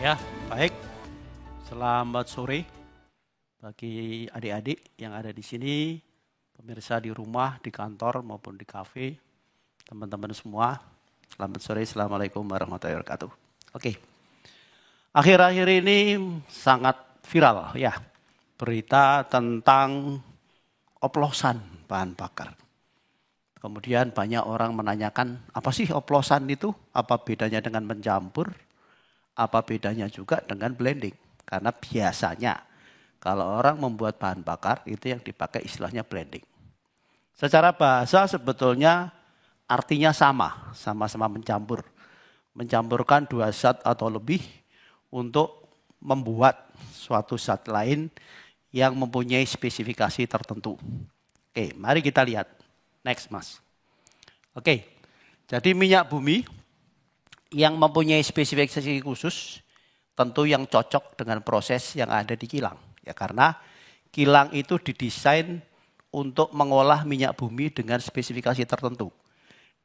Ya, baik. Selamat sore bagi adik-adik yang ada di sini, pemirsa di rumah, di kantor maupun di kafe, teman-teman semua. Selamat sore, Assalamualaikum warahmatullahi wabarakatuh. Oke, akhir-akhir ini sangat viral ya, berita tentang oplosan bahan bakar. Kemudian banyak orang menanyakan, apa sih oplosan itu? Apa bedanya dengan mencampur? Apa bedanya juga dengan blending? Karena biasanya kalau orang membuat bahan bakar itu yang dipakai istilahnya blending. Secara bahasa sebetulnya artinya sama-sama mencampur. Mencampurkan dua zat atau lebih untuk membuat suatu zat lain yang mempunyai spesifikasi tertentu. Oke, mari kita lihat. Next, Mas. Oke, jadi minyak bumi yang mempunyai spesifikasi khusus tentu yang cocok dengan proses yang ada di kilang. Ya, karena kilang itu didesain untuk mengolah minyak bumi dengan spesifikasi tertentu.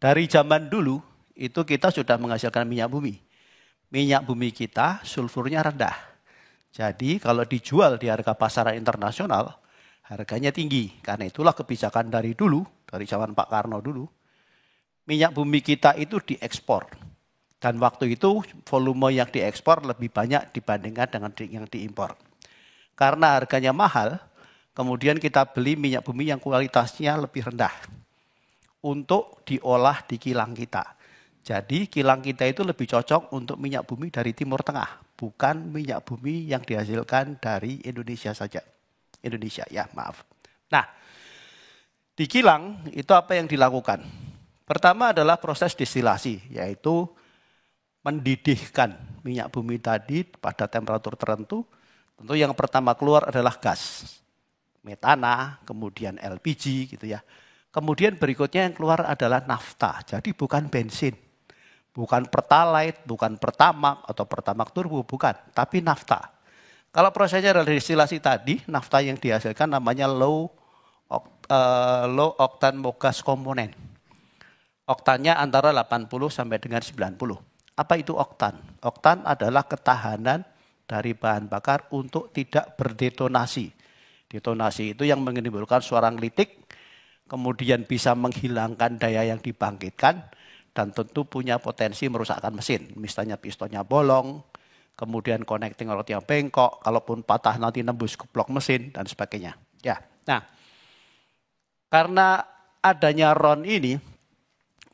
Dari zaman dulu itu kita sudah menghasilkan minyak bumi. Minyak bumi kita sulfurnya rendah. Jadi kalau dijual di harga pasaran internasional harganya tinggi. Karena itulah kebijakan dari dulu, dari zaman Pak Karno dulu, minyak bumi kita itu diekspor. Dan waktu itu volume yang diekspor lebih banyak dibandingkan dengan yang diimpor. Karena harganya mahal, kemudian kita beli minyak bumi yang kualitasnya lebih rendah untuk diolah di kilang kita. Jadi kilang kita itu lebih cocok untuk minyak bumi dari Timur Tengah, bukan minyak bumi yang dihasilkan dari Indonesia saja. Indonesia ya, maaf. Nah, di kilang itu apa yang dilakukan? Pertama adalah proses destilasi, yaitu mendidihkan minyak bumi tadi pada temperatur tertentu. Tentu yang pertama keluar adalah gas, metana, kemudian LPG gitu ya. Kemudian berikutnya yang keluar adalah nafta. Jadi bukan bensin, bukan pertalite, bukan pertamax atau pertamax turbo, bukan, tapi nafta. Kalau prosesnya adalah destilasi tadi, nafta yang dihasilkan namanya low octane mogas komponen. Oktannya antara 80 sampai dengan 90. Apa itu oktan? Oktan adalah ketahanan dari bahan bakar untuk tidak berdetonasi. Detonasi itu yang menimbulkan suara ngelitik, kemudian bisa menghilangkan daya yang dibangkitkan, dan tentu punya potensi merusakkan mesin. Misalnya pistonnya bolong, kemudian connecting rodnya bengkok, kalaupun patah nanti nembus ke blok mesin, dan sebagainya. Ya, nah, karena adanya RON ini,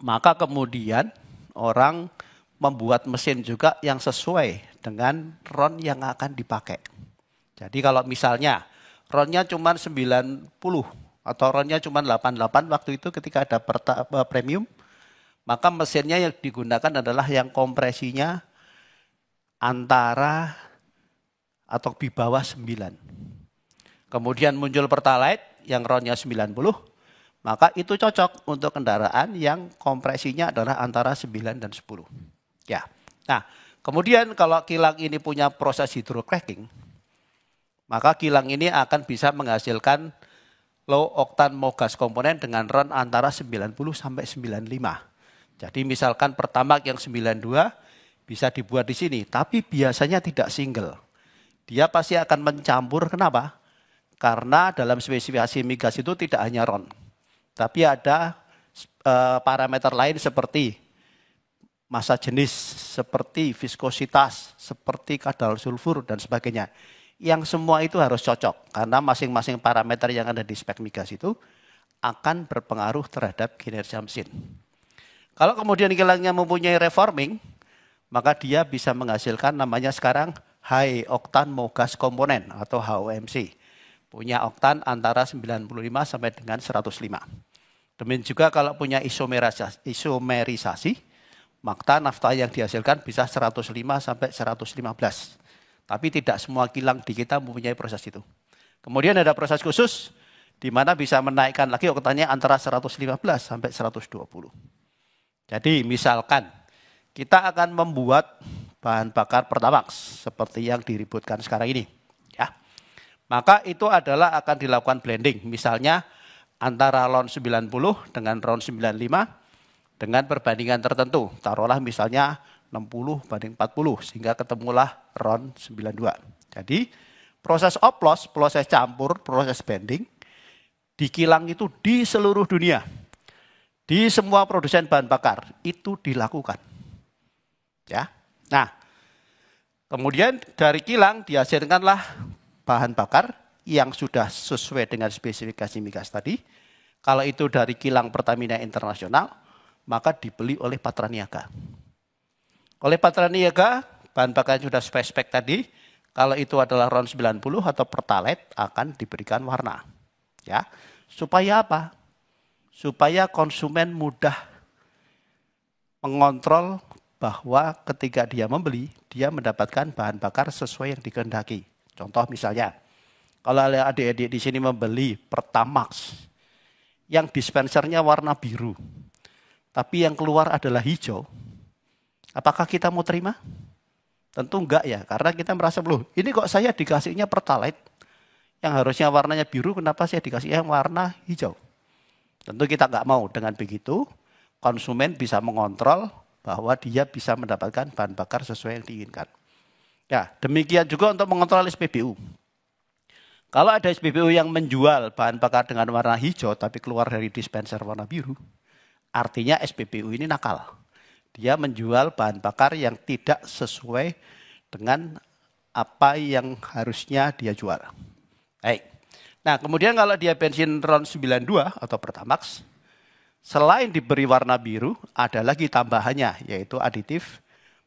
maka kemudian orang membuat mesin juga yang sesuai dengan RON yang akan dipakai. Jadi kalau misalnya RON-nya cuma 90 atau RON-nya cuma 88 waktu itu ketika ada premium, maka mesinnya yang digunakan adalah yang kompresinya antara atau di bawah 9. Kemudian muncul Pertalite yang RON-nya 90, maka itu cocok untuk kendaraan yang kompresinya adalah antara 9 dan 10. Ya, nah kemudian kalau kilang ini punya proses hydrocracking, maka kilang ini akan bisa menghasilkan low octane mogas komponen dengan RON antara 90 sampai 95. Jadi misalkan Pertamax yang 92 bisa dibuat di sini, tapi biasanya tidak single. Dia pasti akan mencampur, kenapa? Karena dalam spesifikasi migas itu tidak hanya RON, tapi ada parameter lain seperti massa jenis, seperti viskositas, seperti kadar sulfur, dan sebagainya. Yang semua itu harus cocok, karena masing-masing parameter yang ada di spek migas itu akan berpengaruh terhadap kinerja mesin. Kalau kemudian kilangnya mempunyai reforming, maka dia bisa menghasilkan namanya sekarang high octane mogas komponen atau HOMC. Punya oktan antara 95 sampai dengan 105. Demikian juga kalau punya isomerisasi, maka nafta yang dihasilkan bisa 105 sampai 115. Tapi tidak semua kilang di kita mempunyai proses itu. Kemudian ada proses khusus di mana bisa menaikkan lagi oktannya antara 115 sampai 120. Jadi misalkan kita akan membuat bahan bakar Pertamax seperti yang diributkan sekarang ini, ya. Maka itu adalah akan dilakukan blending. Misalnya antara RON 90 dengan RON 95 dengan perbandingan tertentu. Taruhlah misalnya 60/40 sehingga ketemulah RON 92. Jadi proses oplos, proses campur, proses bending di kilang itu di seluruh dunia, di semua produsen bahan bakar itu dilakukan. Ya. Nah, kemudian dari kilang dihasilkanlah bahan bakar yang sudah sesuai dengan spesifikasi migas tadi. Kalau itu dari kilang Pertamina Internasional, maka dibeli oleh Patraniaga. Oleh Patraniaga, bahan bakar yang sudah spek tadi, kalau itu adalah RON 90 atau Pertalite akan diberikan warna. Ya. Supaya apa? Supaya konsumen mudah mengontrol bahwa ketika dia membeli, dia mendapatkan bahan bakar sesuai yang dikehendaki. Contoh misalnya, kalau adik-adik di sini membeli Pertamax, yang dispensernya warna biru, tapi yang keluar adalah hijau, apakah kita mau terima? Tentu enggak ya, karena kita merasa, loh ini kok saya dikasihnya Pertalite, yang harusnya warnanya biru, kenapa saya dikasihnya warna hijau? Tentu kita enggak mau. Dengan begitu, konsumen bisa mengontrol bahwa dia bisa mendapatkan bahan bakar sesuai yang diinginkan. Ya, demikian juga untuk mengontrol SPBU. Kalau ada SPBU yang menjual bahan bakar dengan warna hijau tapi keluar dari dispenser warna biru, artinya SPBU ini nakal. Dia menjual bahan bakar yang tidak sesuai dengan apa yang harusnya dia jual. Baik. Nah, kemudian kalau dia bensin RON 92 atau Pertamax, selain diberi warna biru, ada lagi tambahannya, yaitu aditif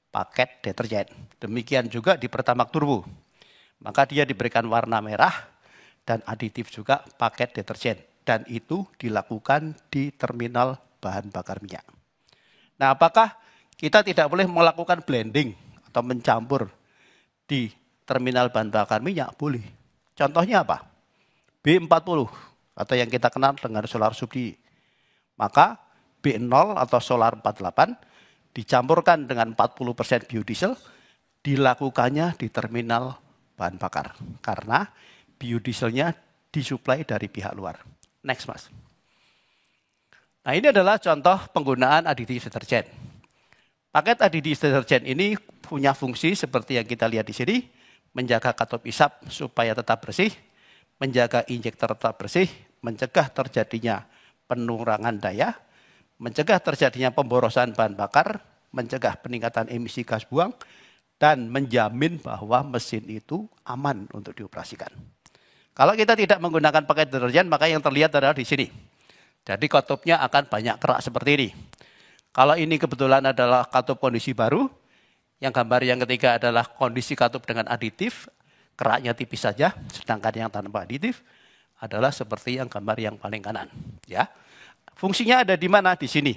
paket deterjen. Demikian juga di Pertamax Turbo. Maka dia diberikan warna merah, dan aditif juga paket deterjen. Dan itu dilakukan di terminal bahan bakar minyak. Nah, apakah kita tidak boleh melakukan blending atau mencampur di terminal bahan bakar minyak? Boleh. Contohnya apa? B40 atau yang kita kenal dengan solar subsidi. Maka B0 atau solar 48 dicampurkan dengan 40% biodiesel, dilakukannya di terminal bahan bakar. Karena biodieselnya disuplai dari pihak luar. Next, Mas. Nah, ini adalah contoh penggunaan aditif deterjen. Paket aditif deterjen ini punya fungsi seperti yang kita lihat di sini, menjaga katup isap supaya tetap bersih, menjaga injektor tetap bersih, mencegah terjadinya penurunan daya, mencegah terjadinya pemborosan bahan bakar, mencegah peningkatan emisi gas buang, dan menjamin bahwa mesin itu aman untuk dioperasikan. Kalau kita tidak menggunakan paket deterjen, maka yang terlihat adalah di sini. Jadi katupnya akan banyak kerak seperti ini. Kalau ini kebetulan adalah katup kondisi baru, yang gambar yang ketiga adalah kondisi katup dengan aditif, keraknya tipis saja, sedangkan yang tanpa aditif adalah seperti yang gambar yang paling kanan. Ya, fungsinya ada di mana? Di sini.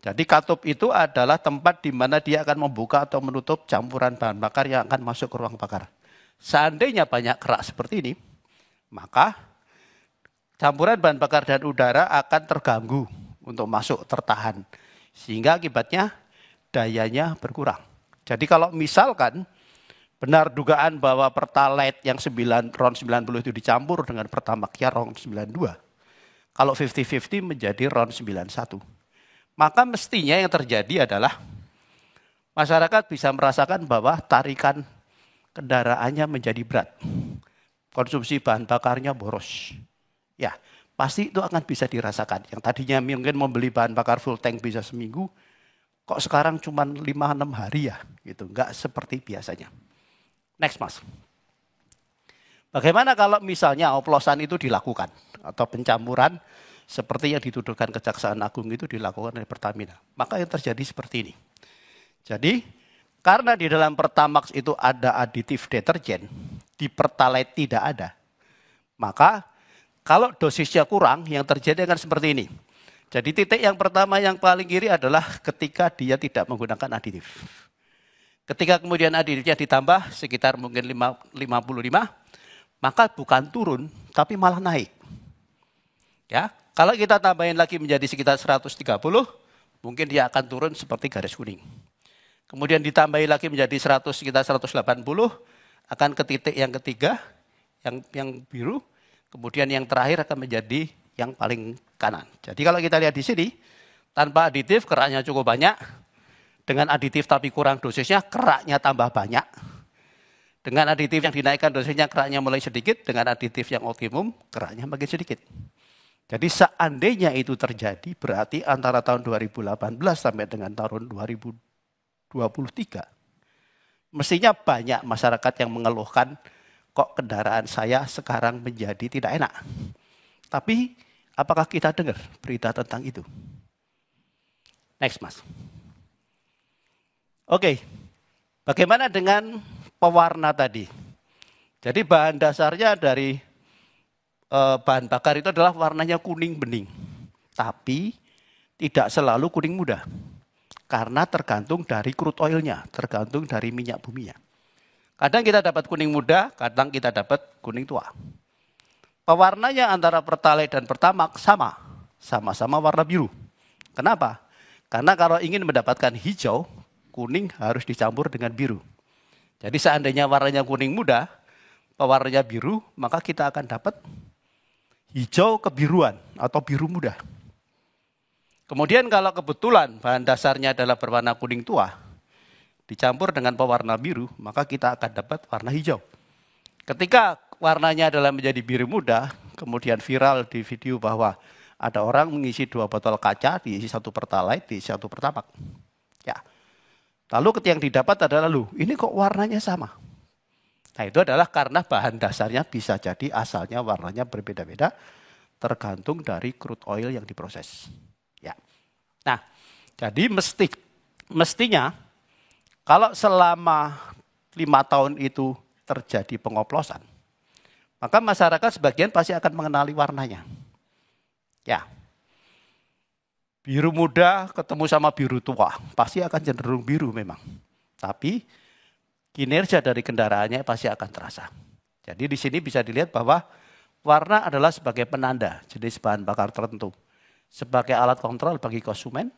Jadi katup itu adalah tempat di mana dia akan membuka atau menutup campuran bahan bakar yang akan masuk ke ruang bakar. Seandainya banyak kerak seperti ini, maka campuran bahan bakar dan udara akan terganggu untuk masuk tertahan. Sehingga akibatnya dayanya berkurang. Jadi kalau misalkan benar dugaan bahwa Pertalite yang RON 90 itu dicampur dengan Pertamax ya RON 92. Kalau 50-50 menjadi RON 91. Maka mestinya yang terjadi adalah masyarakat bisa merasakan bahwa tarikan kendaraannya menjadi berat. Konsumsi bahan bakarnya boros. Ya, pasti itu akan bisa dirasakan. Yang tadinya mungkin membeli bahan bakar full tank bisa seminggu, kok sekarang cuma 5-6 hari ya, gitu. Enggak seperti biasanya. Next, Mas. Bagaimana kalau misalnya oplosan itu dilakukan atau pencampuran seperti yang dituduhkan Kejaksaan Agung itu dilakukan oleh Pertamina? Maka yang terjadi seperti ini. Jadi, karena di dalam Pertamax itu ada aditif deterjen, di Pertalite tidak ada. Maka kalau dosisnya kurang, yang terjadi akan seperti ini. Jadi titik yang pertama yang paling kiri adalah ketika dia tidak menggunakan aditif. Ketika kemudian aditifnya ditambah sekitar mungkin 55, maka bukan turun, tapi malah naik. Ya, kalau kita tambahin lagi menjadi sekitar 130, mungkin dia akan turun seperti garis kuning. Kemudian ditambahi lagi menjadi sekitar 180, akan ke titik yang ketiga, yang biru. Kemudian yang terakhir akan menjadi yang paling kanan. Jadi kalau kita lihat di sini, tanpa aditif keraknya cukup banyak, Dengan aditif tapi kurang dosisnya, keraknya tambah banyak. Dengan aditif yang dinaikkan dosisnya, keraknya mulai sedikit. Dengan aditif yang optimum, keraknya makin sedikit. Jadi seandainya itu terjadi, berarti antara tahun 2018 sampai dengan tahun 2023, mestinya banyak masyarakat yang mengeluhkan, kok kendaraan saya sekarang menjadi tidak enak. Tapi apakah kita dengar berita tentang itu? Next, Mas. Oke, bagaimana dengan pewarna tadi? Jadi bahan dasarnya dari bahan bakar itu adalah warnanya kuning bening. Tapi tidak selalu kuning muda. Karena tergantung dari crude oilnya, tergantung dari minyak buminya. Kadang kita dapat kuning muda, kadang kita dapat kuning tua. Pewarnanya antara Pertalite dan Pertamax sama-sama warna biru. Kenapa? Karena kalau ingin mendapatkan hijau, kuning harus dicampur dengan biru. Jadi seandainya warnanya kuning muda, pewarnanya biru, maka kita akan dapat hijau kebiruan atau biru muda. Kemudian kalau kebetulan bahan dasarnya adalah berwarna kuning tua, dicampur dengan pewarna biru, maka kita akan dapat warna hijau. Ketika warnanya adalah menjadi biru muda, kemudian viral di video bahwa ada orang mengisi 2 botol kaca, diisi 1 Pertalite, diisi 1 Pertamax. Ya. Lalu yang didapat adalah, ini kok warnanya sama? Nah itu adalah karena bahan dasarnya bisa jadi asalnya warnanya berbeda-beda, tergantung dari crude oil yang diproses. Ya. Nah, jadi mestinya kalau selama 5 tahun itu terjadi pengoplosan, maka masyarakat sebagian pasti akan mengenali warnanya. Ya. Biru muda ketemu sama biru tua, pasti akan cenderung biru memang. Tapi kinerja dari kendaraannya pasti akan terasa. Jadi di sini bisa dilihat bahwa warna adalah sebagai penanda jenis bahan bakar tertentu. Sebagai alat kontrol bagi konsumen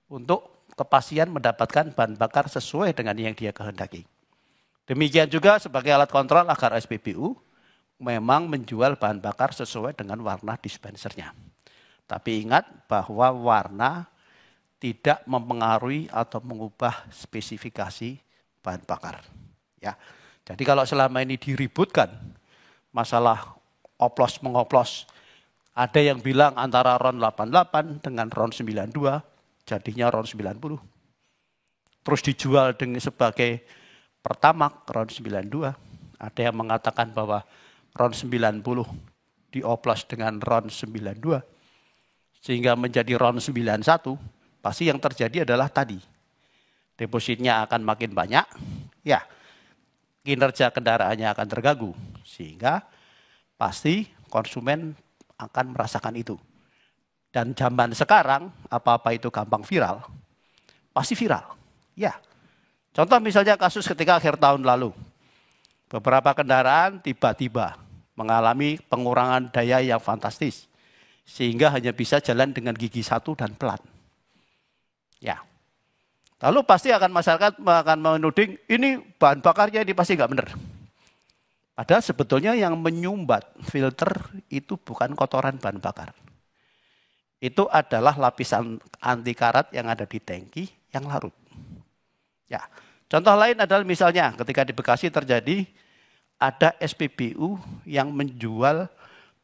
untuk kepastian mendapatkan bahan bakar sesuai dengan yang dia kehendaki. Demikian juga sebagai alat kontrol agar SPBU memang menjual bahan bakar sesuai dengan warna dispensernya. Tapi ingat bahwa warna tidak mempengaruhi atau mengubah spesifikasi bahan bakar. Ya. Jadi kalau selama ini diributkan masalah oplos mengoplos, ada yang bilang antara RON 88 dengan RON 92, jadinya RON 90. Terus dijual dengan sebagai Pertamax RON 92. Ada yang mengatakan bahwa RON 90 dioplos dengan RON 92. Sehingga menjadi RON 91, pasti yang terjadi adalah tadi. Depositnya akan makin banyak, ya kinerja kendaraannya akan terganggu. Sehingga pasti konsumen akan merasakan itu. Dan zaman sekarang, apa-apa itu gampang viral, pasti viral. Ya, contoh misalnya kasus ketika akhir tahun lalu. Beberapa kendaraan tiba-tiba mengalami pengurangan daya yang fantastis. Sehingga hanya bisa jalan dengan gigi 1 dan pelan. Ya. Lalu pasti akan masyarakat akan menuding, ini bahan bakarnya ini pasti nggak benar. Padahal sebetulnya yang menyumbat filter itu bukan kotoran bahan bakar. Itu adalah lapisan anti karat yang ada di tangki yang larut. Ya. Contoh lain adalah misalnya ketika di Bekasi terjadi ada SPBU yang menjual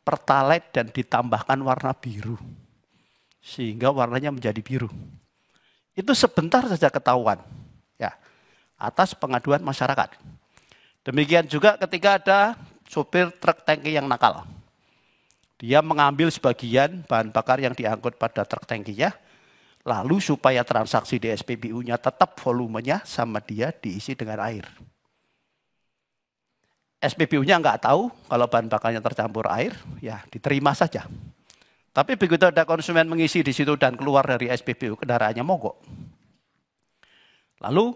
Pertalite dan ditambahkan warna biru. Sehingga warnanya menjadi biru. Itu sebentar saja ketahuan. Ya, atas pengaduan masyarakat. Demikian juga ketika ada sopir truk tangki yang nakal. Dia mengambil sebagian bahan bakar yang diangkut pada truk tangkinya. Lalu supaya transaksi di SPBU-nya tetap volumenya sama dia diisi dengan air. SPBU-nya nggak tahu kalau bahan bakarnya tercampur air, ya diterima saja. Tapi begitu ada konsumen mengisi di situ dan keluar dari SPBU, kendaraannya mogok. Lalu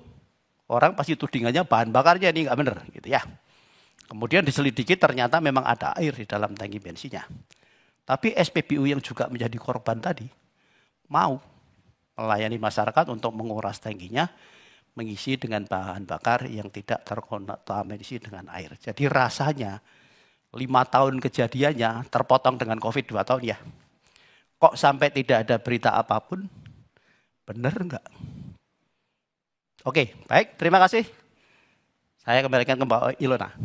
orang pasti tudingannya bahan bakarnya ini nggak benar, gitu ya. Kemudian diselidiki ternyata memang ada air di dalam tangki bensinnya. Tapi SPBU yang juga menjadi korban tadi mau melayani masyarakat untuk menguras tangkinya, mengisi dengan bahan bakar yang tidak terkontaminasi dengan air. Jadi rasanya 5 tahun kejadiannya terpotong dengan COVID 2 tahun ya. Kok sampai tidak ada berita apapun? Benar enggak? Oke, baik, terima kasih. Saya kembalikan ke Mbak Ilona.